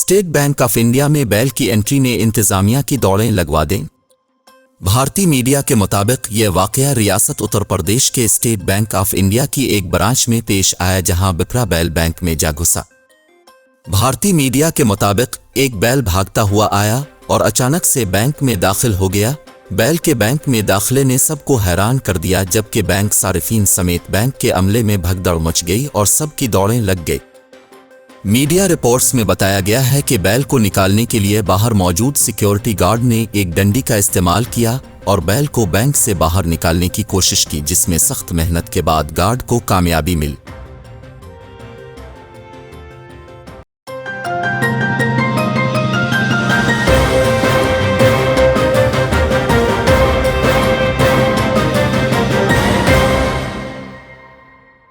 State bank of India में बैल की एंट्री ने इंतजामिया की दौड़ें लगवा दें। भारतीय मीडिया के मुताबिक यह वाकया रियासत उत्तर प्रदेश के स्टेट बैंक ऑफ इंडिया की एक ब्रांच में पेश आया, जहां बिप्रा बैल बैंक में जा घुसा। भारतीय मीडिया के मुताबिक एक बैल भागता हुआ आया और अचानक से बैंक में दाखिल हो गया। बैल के बैंक में दाखिले ने सबको हैरान कर दिया, जबकि बैंक सारिफीन समेत बैंक के अमले में भगदड़ मच गई और सबकी दौड़ें लग गई। मीडिया रिपोर्ट्स में बताया गया है कि बैल को निकालने के लिए बाहर मौजूद सिक्योरिटी गार्ड ने एक डंडी का इस्तेमाल किया और बैल को बैंक से बाहर निकालने की कोशिश की, जिसमें सख्त मेहनत के बाद गार्ड को कामयाबी मिली।